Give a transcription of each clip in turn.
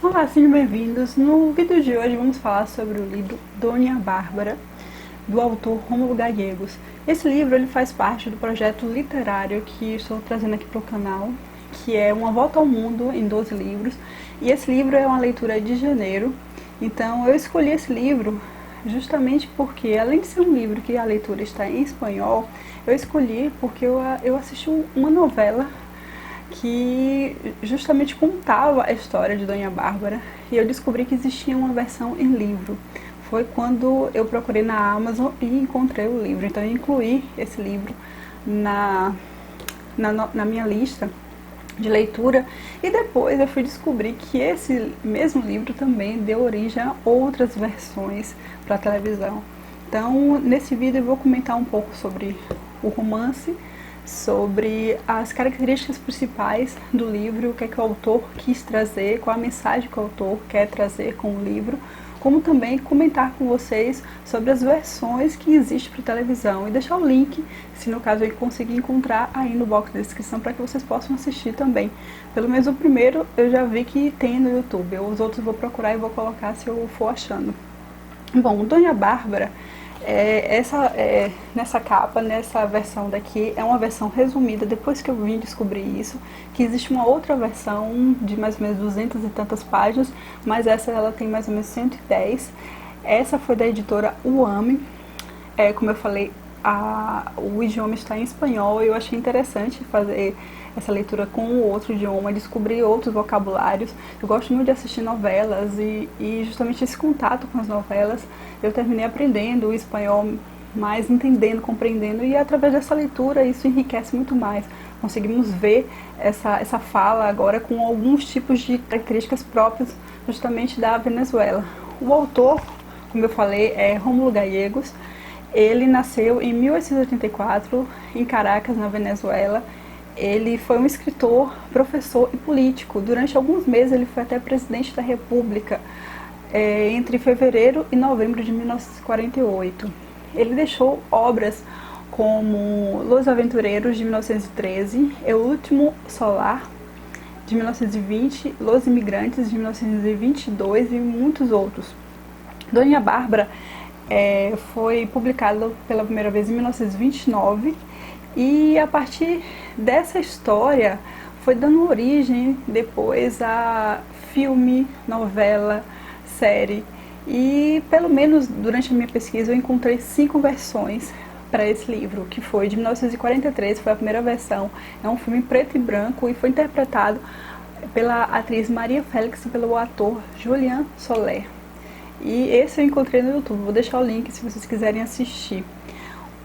Olá, sejam bem-vindos. No vídeo de hoje vamos falar sobre o livro Dona Bárbara, do autor Rômulo Gallegos. Esse livro ele faz parte do projeto literário que estou trazendo aqui para o canal, que é Uma Volta ao Mundo em 12 livros. E esse livro é uma leitura de janeiro, então eu escolhi esse livro justamente porque, além de ser um livro que a leitura está em espanhol, eu escolhi porque eu assisti uma novela que justamente contava a história de Dona Bárbara, e eu descobri que existia uma versão em livro. Foi quando eu procurei na Amazon e encontrei o livro, então eu incluí esse livro na minha lista de leitura, e depois eu fui descobrir que esse mesmo livro também deu origem a outras versões para televisão. Então, nesse vídeo eu vou comentar um pouco sobre o romance, sobre as características principais do livro, o que é que o autor quis trazer, qual a mensagem que o autor quer trazer com o livro, como também comentar com vocês sobre as versões que existem para televisão e deixar o link, se no caso eu conseguir encontrar aí no box de descrição, para que vocês possam assistir também. Pelo menos o primeiro eu já vi que tem no YouTube, os outros eu vou procurar e vou colocar se eu for achando. Bom, Dona Bárbara, nessa capa, nessa versão daqui, é uma versão resumida, depois que eu vim descobrir isso, que existe uma outra versão de mais ou menos 200 e tantas páginas, mas essa ela tem mais ou menos 110. Essa foi da editora Uame. Como eu falei, o idioma está em espanhol, e eu achei interessante fazer essa leitura com o outro idioma, descobrir outros vocabulários. Eu gosto muito de assistir novelas e justamente esse contato com as novelas eu terminei aprendendo o espanhol, mais entendendo, compreendendo, e através dessa leitura isso enriquece muito mais. Conseguimos ver essa fala agora com alguns tipos de características próprias justamente da Venezuela. O autor, como eu falei, é Rômulo Gallegos. Ele nasceu em 1884 em Caracas, na Venezuela. Ele foi um escritor, professor e político. Durante alguns meses ele foi até presidente da República, entre fevereiro e novembro de 1948. Ele deixou obras como Los Aventureiros, de 1913, El Último Solar, de 1920, Los Imigrantes, de 1922 e muitos outros. Dona Bárbara foi publicado pela primeira vez em 1929, e a partir dessa história foi dando origem depois a filme, novela, série, e pelo menos durante a minha pesquisa eu encontrei 5 versões para esse livro, que foi de 1943, foi a primeira versão. É um filme preto e branco e foi interpretado pela atriz Maria Félix e pelo ator Julian Soler. E esse eu encontrei no YouTube, vou deixar o link se vocês quiserem assistir.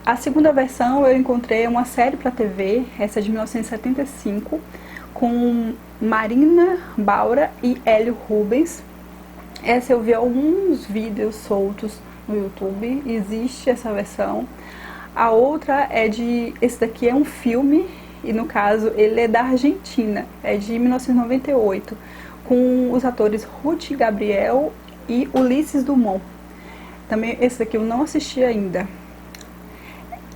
A segunda versão eu encontrei uma série para TV, essa é de 1975, com Marina Baura e Hélio Rubens. Essa eu vi alguns vídeos soltos no YouTube, existe essa versão. A outra esse daqui é um filme, e no caso ele é da Argentina, é de 1998, com os atores Ruth Gabriel e Ulisses Dumont. Também esse daqui eu não assisti ainda.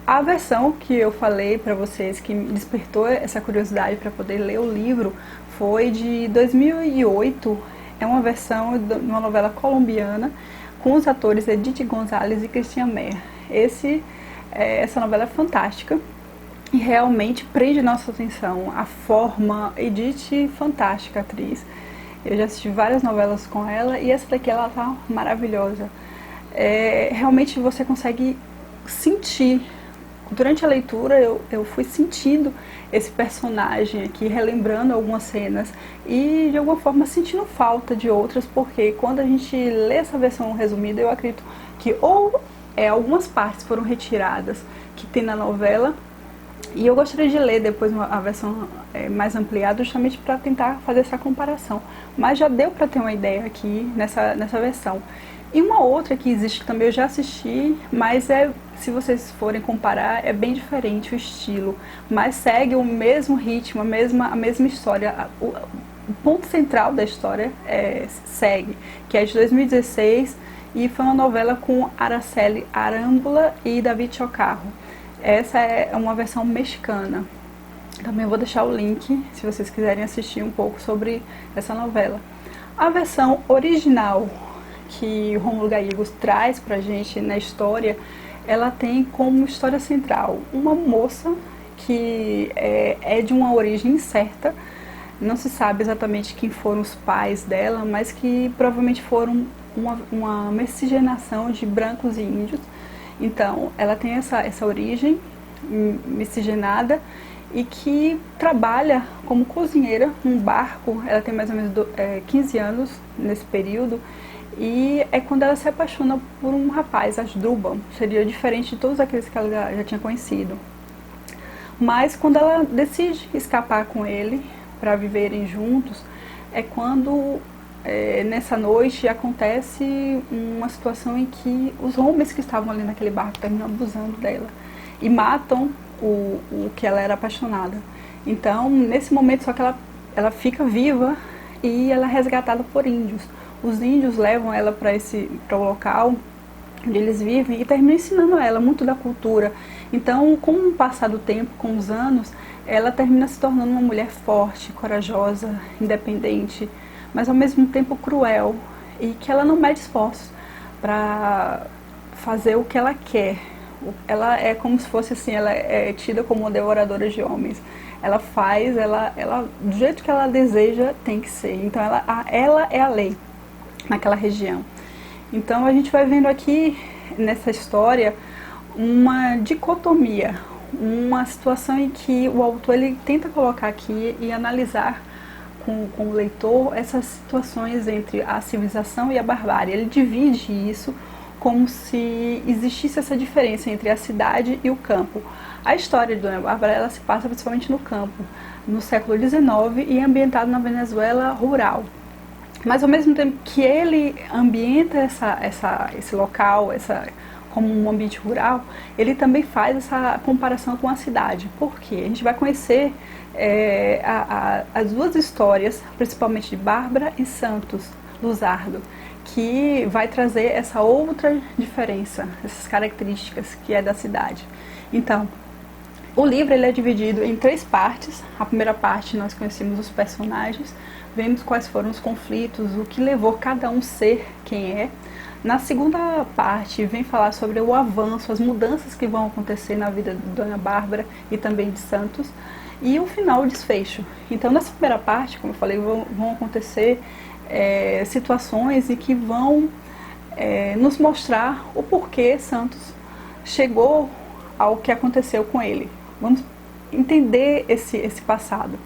A versão que eu falei para vocês, que me despertou essa curiosidade para poder ler o livro, foi de 2008. É uma versão de uma novela colombiana com os atores Edith Gonzalez e Christian Meyer. Essa novela é fantástica e realmente prende nossa atenção. A forma, Edith, fantástica atriz. Eu já assisti várias novelas com ela e essa daqui ela tá maravilhosa. Realmente você consegue sentir. Durante a leitura eu fui sentindo esse personagem aqui, relembrando algumas cenas e de alguma forma sentindo falta de outras, porque quando a gente lê essa versão resumida, eu acredito que algumas partes foram retiradas que tem na novela, e eu gostaria de ler depois a versão mais ampliada, justamente para tentar fazer essa comparação, mas já deu para ter uma ideia aqui nessa versão. E uma outra que existe, que também eu já assisti, mas se vocês forem comparar, é bem diferente o estilo, mas segue o mesmo ritmo, a mesma história. O ponto central da história segue, que é de 2016, e foi uma novela com Araceli Arámbula e David Chocarro. Essa é uma versão mexicana. Também vou deixar o link, se vocês quiserem assistir um pouco sobre essa novela. A versão original que Rômulo Gallegos traz pra gente na história, ela tem como história central uma moça que é de uma origem incerta, não se sabe exatamente quem foram os pais dela, mas que provavelmente foram uma miscigenação de brancos e índios. Então, ela tem essa origem miscigenada e que trabalha como cozinheira num barco. Ela tem mais ou menos 15 anos nesse período, e é quando ela se apaixona por um rapaz, Asdrubal. Seria diferente de todos aqueles que ela já tinha conhecido. Mas quando ela decide escapar com ele para viverem juntos, é quando nessa noite acontece uma situação em que os homens que estavam ali naquele barco terminam abusando dela e matam o que ela era apaixonada. Então, nesse momento, só que ela fica viva e ela é resgatada por índios. Os índios levam ela para o local onde eles vivem e terminam ensinando ela muito da cultura. Então, com o passar do tempo, com os anos, ela termina se tornando uma mulher forte, corajosa, independente, mas ao mesmo tempo cruel, e que ela não mede esforços para fazer o que ela quer. Ela é como se fosse assim, ela é tida como uma devoradora de homens. Ela faz, ela do jeito que ela deseja tem que ser. Então ela é a lei naquela região. Então a gente vai vendo aqui nessa história uma dicotomia, uma situação em que o autor ele tenta colocar aqui e analisar com o leitor essas situações entre a civilização e a barbárie. Ele divide isso como se existisse essa diferença entre a cidade e o campo. A história de Dona Bárbara ela se passa principalmente no campo, no século XIX, e é ambientado na Venezuela rural. Mas ao mesmo tempo que ele ambienta esse local, como um ambiente rural, ele também faz essa comparação com a cidade. Por quê? A gente vai conhecer as duas histórias, principalmente de Bárbara e Santos Luzardo, que vai trazer essa outra diferença, essas características que é da cidade. Então, o livro ele é dividido em 3 partes. A primeira parte nós conhecemos os personagens, vemos quais foram os conflitos, o que levou cada um a ser quem é. Na segunda parte vem falar sobre o avanço, as mudanças que vão acontecer na vida de Dona Bárbara e também de Santos, e o final, o desfecho. Então nessa primeira parte, como eu falei, vão acontecer situações em que vão nos mostrar o porquê Santos chegou ao que aconteceu com ele. Vamos entender esse passado.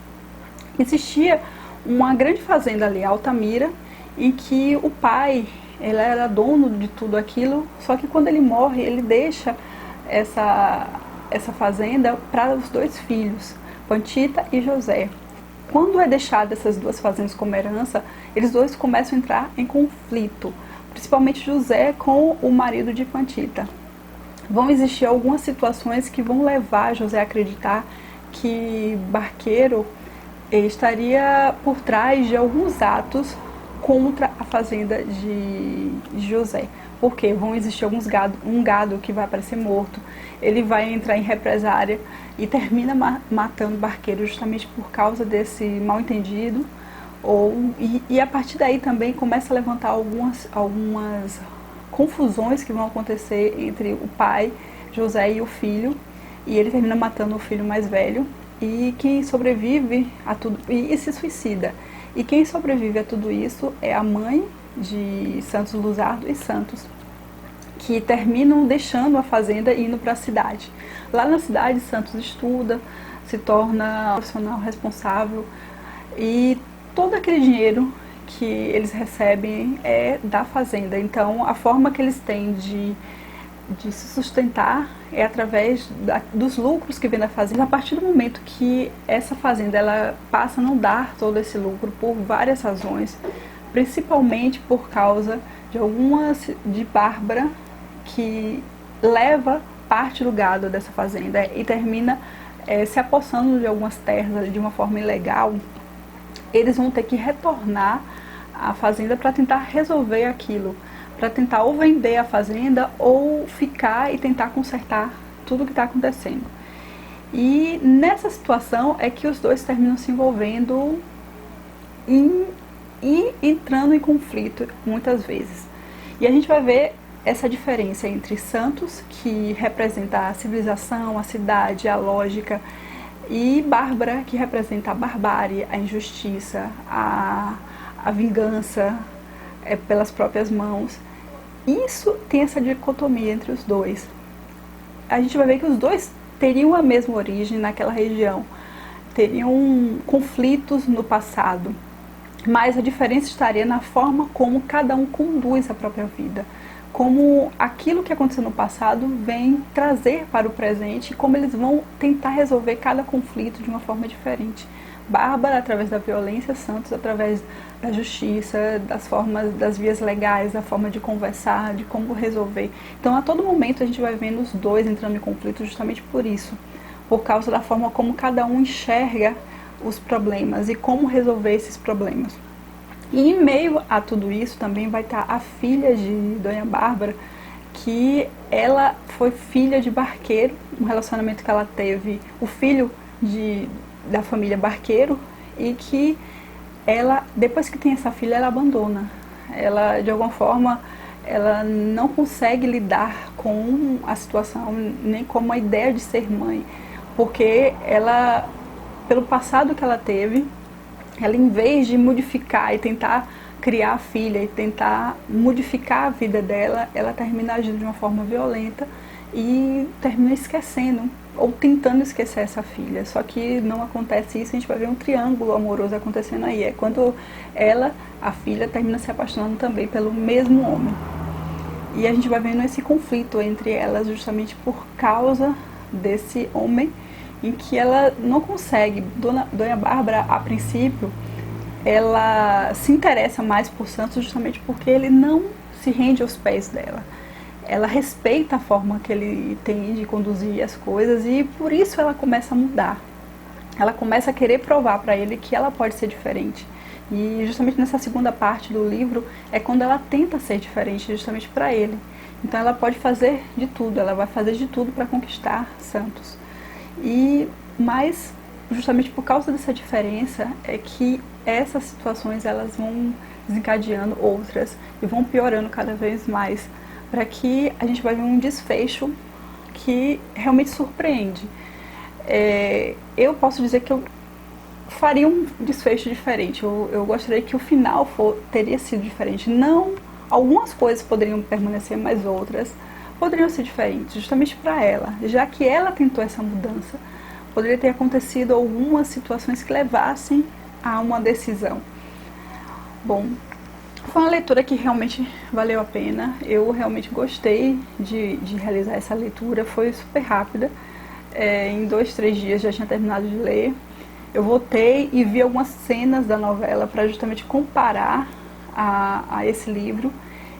Existia uma grande fazenda ali, Altamira, em que o pai ele era dono de tudo aquilo, só que quando ele morre, ele deixa essa fazenda para os 2 filhos, Pantita e José. Quando é deixada essas 2 fazendas como herança, eles 2 começam a entrar em conflito, principalmente José com o marido de Pantita. Vão existir algumas situações que vão levar José a acreditar que Barqueiro estaria por trás de alguns atos contra a fazenda de José. Porque vão existir um gado que vai aparecer morto, ele vai entrar em represária e termina matando Barqueiro justamente por causa desse mal entendido. E a partir daí também começa a levantar algumas confusões que vão acontecer entre o pai, José, e o filho, e ele termina matando o filho mais velho, e quem sobrevive a tudo e se suicida. E quem sobrevive a tudo isso é a mãe de Santos Luzardo e Santos, que terminam deixando a fazenda e indo para a cidade. Lá na cidade, Santos estuda, se torna profissional responsável, e todo aquele dinheiro que eles recebem é da fazenda. Então, a forma que eles têm de se sustentar é através dos lucros que vem da fazenda. A partir do momento que essa fazenda ela passa a não dar todo esse lucro por várias razões, principalmente por causa de Bárbara, que leva parte do gado dessa fazenda e termina se apossando de algumas terras de uma forma ilegal, eles vão ter que retornar à fazenda para tentar resolver aquilo, para tentar ou vender a fazenda ou ficar e tentar consertar tudo o que está acontecendo. E nessa situação é que os 2 terminam se envolvendo em e entrando em conflito muitas vezes. E a gente vai ver essa diferença entre Santos, que representa a civilização, a cidade, a lógica, e Bárbara, que representa a barbárie, a injustiça, a vingança pelas próprias mãos. Isso tem essa dicotomia entre os dois. A gente vai ver que os dois teriam a mesma origem naquela região, teriam conflitos no passado, mas a diferença estaria na forma como cada um conduz a própria vida, como aquilo que aconteceu no passado vem trazer para o presente e como eles vão tentar resolver cada conflito de uma forma diferente. Bárbara através da violência, Santos através da justiça, das formas, das vias legais, da forma de conversar, de como resolver. Então a todo momento a gente vai vendo os dois entrando em conflito justamente por isso, por causa da forma como cada um enxerga os problemas e como resolver esses problemas. E em meio a tudo isso também vai estar a filha de Dona Bárbara, que ela foi filha de barqueiro, um relacionamento que ela teve, o filho da família barqueiro, e que ela, depois que tem essa filha, ela abandona. Ela, de alguma forma, ela não consegue lidar com a situação, nem com a ideia de ser mãe, porque ela, pelo passado que ela teve, ela, em vez de modificar e tentar criar a filha e tentar modificar a vida dela, ela termina agindo de uma forma violenta e termina esquecendo ou tentando esquecer essa filha. Só que não acontece isso, a gente vai ver um triângulo amoroso acontecendo aí. É quando ela, a filha, termina se apaixonando também pelo mesmo homem. E a gente vai vendo esse conflito entre elas justamente por causa desse homem, em que ela não consegue. Dona Bárbara, a princípio, ela se interessa mais por Santos justamente porque ele não se rende aos pés dela. Ela respeita a forma que ele tem de conduzir as coisas e por isso ela começa a mudar. Ela começa a querer provar para ele que ela pode ser diferente. E justamente nessa segunda parte do livro é quando ela tenta ser diferente justamente para ele. Então ela pode fazer de tudo, ela vai fazer de tudo para conquistar Santos. Mas justamente por causa dessa diferença é que essas situações elas vão desencadeando outras e vão piorando cada vez mais, para que a gente vai ver um desfecho que realmente surpreende. Eu posso dizer que eu faria um desfecho diferente, eu gostaria que o final teria sido diferente. Não, algumas coisas poderiam permanecer, mas outras poderiam ser diferentes, justamente para ela, já que ela tentou essa mudança. Poderia ter acontecido algumas situações que levassem a uma decisão. Bom, foi uma leitura que realmente valeu a pena. Eu realmente gostei de realizar essa leitura. Foi super rápida. Em 2, 3 dias já tinha terminado de ler. Eu voltei e vi algumas cenas da novela para justamente comparar a esse livro.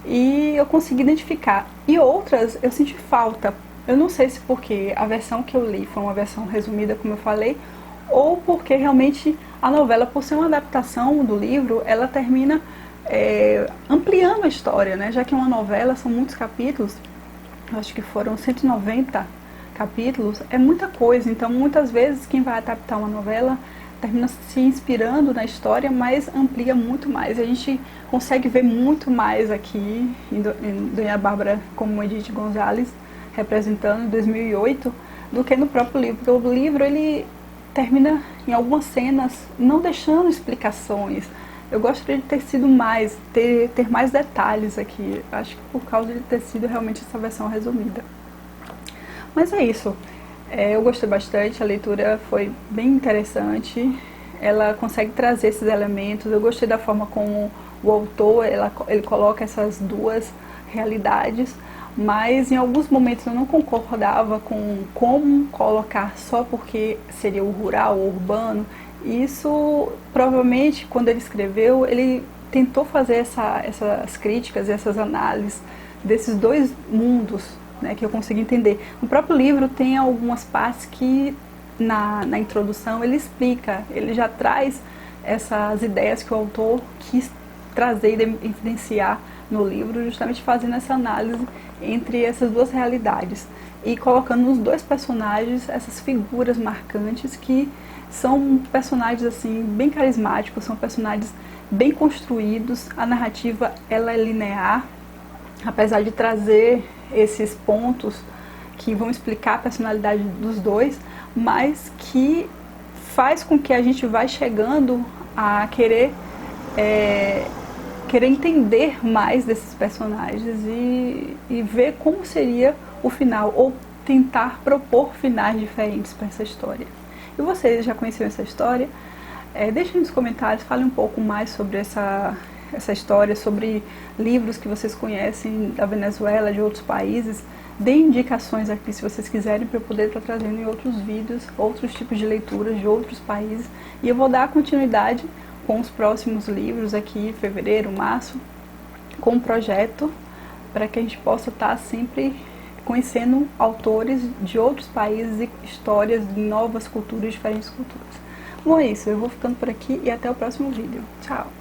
E eu consegui identificar. E outras eu senti falta. Eu não sei se porque a versão que eu li foi uma versão resumida, como eu falei, ou porque realmente a novela, por ser uma adaptação do livro, ela termina ampliando a história, né? Já que é uma novela, são muitos capítulos, eu acho que foram 190 capítulos, é muita coisa. Então, muitas vezes, quem vai adaptar uma novela termina se inspirando na história, mas amplia muito mais. A gente consegue ver muito mais aqui em Dona Bárbara como Edith Gonzalez, representando em 2008, do que no próprio livro, porque o livro ele termina em algumas cenas não deixando explicações. Eu gostaria de ter sido mais, ter mais detalhes aqui, acho que por causa de ter sido realmente essa versão resumida. Mas é isso, eu gostei bastante, a leitura foi bem interessante, ela consegue trazer esses elementos. Eu gostei da forma como o autor ele coloca essas duas realidades, mas em alguns momentos eu não concordava com como colocar só porque seria o rural ou urbano. Isso, provavelmente, quando ele escreveu, ele tentou fazer essas críticas, essas análises desses dois mundos, né, que eu consegui entender. No próprio livro tem algumas partes que, na introdução, ele explica, ele já traz essas ideias que o autor quis trazer e evidenciar no livro, justamente fazendo essa análise entre essas duas realidades e colocando nos dois personagens essas figuras marcantes que São personagens assim bem carismáticos, são personagens bem construídos. A narrativa ela é linear, apesar de trazer esses pontos que vão explicar a personalidade dos dois, mas que faz com que a gente vá chegando a querer entender mais desses personagens e ver como seria o final, ou tentar propor finais diferentes para essa história. E vocês já conheciam essa história? Deixem nos comentários, falem um pouco mais sobre essa história, sobre livros que vocês conhecem da Venezuela, de outros países. Deem indicações aqui se vocês quiserem, para eu poder estar trazendo em outros vídeos, outros tipos de leituras de outros países. E eu vou dar continuidade com os próximos livros aqui, em fevereiro, março, com um projeto para que a gente possa estar sempre conhecendo autores de outros países e histórias de novas culturas, diferentes culturas. Bom, é isso. Eu vou ficando por aqui e até o próximo vídeo. Tchau!